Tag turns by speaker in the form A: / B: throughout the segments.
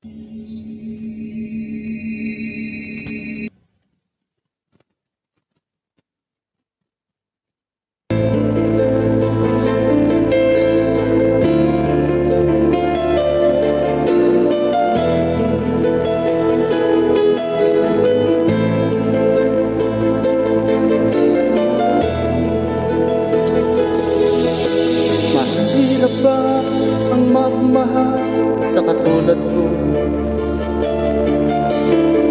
A: Mahirap ba ang magmahal sa katulad ko,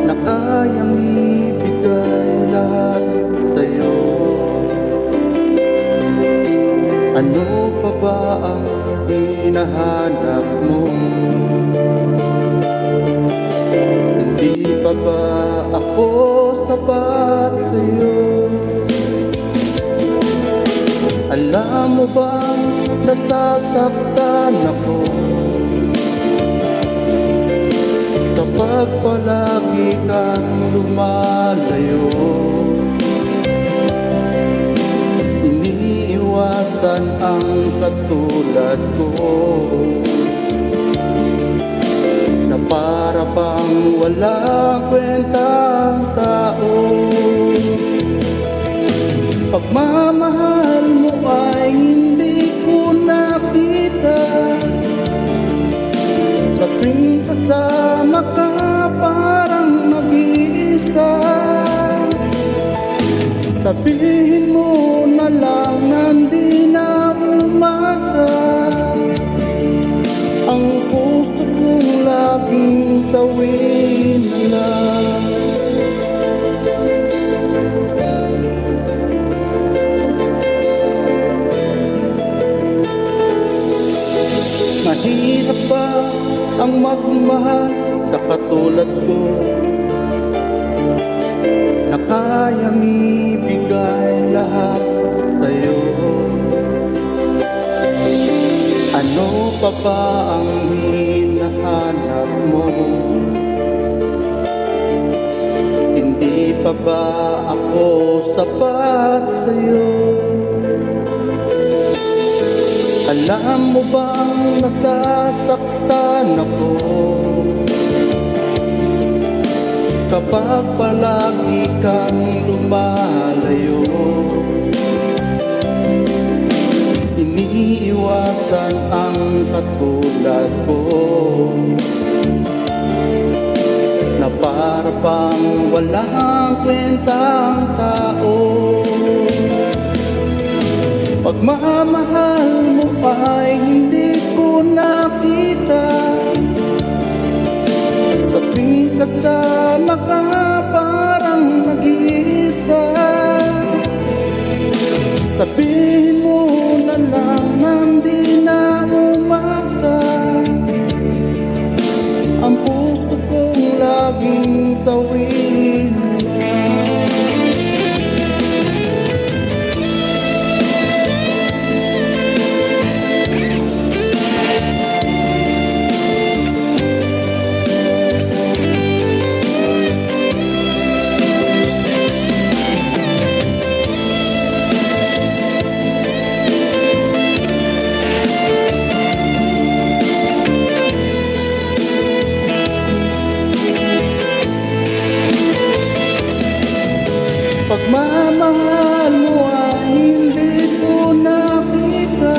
A: na kayang ibigay lahat sa'yo? Ano pa ba ang hinahanap mo? Hindi pa ba ako sapat sa'yo? Alam mo bang nasasaktan ako kapag palagi kang lumalayo? Iniiwasan ang katulad ko, na para bang walang kwentang tao. Pagmamahal mo ay hindi ko nakita, sa tuwing kasama ka parang mag-iisa. Sabihin mo na lang na hindi na umasa, ang puso kong laging sawin na lang. Mahirap ba ang magmahal sa katulad ko, na kayang ibigay lahat sa'yo? Ano pa ba ang hinahanap mo? Hindi pa ba ako sapat sa'yo? Alam mo bang nasasaktan ako kapag palagi kang lumalayo? Iniiwasan ang katulad ko, na para bang walang kwentang tao. Pagmamahal mo ay hindi ko nakita, sa tuwing kasama ka parang nag-iisa. Sabihin mo na lang na hindi na umasa, ang puso kong laging sawin na lang. Pagmamahal mo ay hindi ko nakita,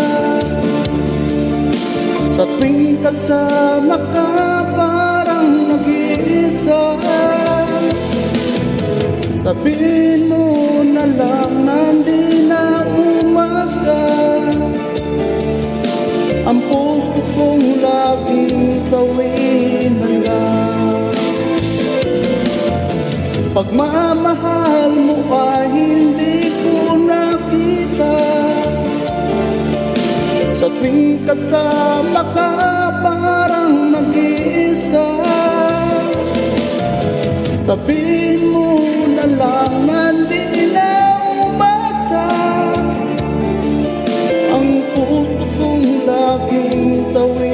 A: sa tuwing kasama ka parang nag-iisa. Sabihin mo na lang na hindi na umasa, ang puso kong laging sawin na lang. Pagmamahal mo ay hindi ko nakita, sa tuwing kasama ka parang nag-iisa. Sabihin mo na lang na hindi na umasa, ang puso kong laging sawin.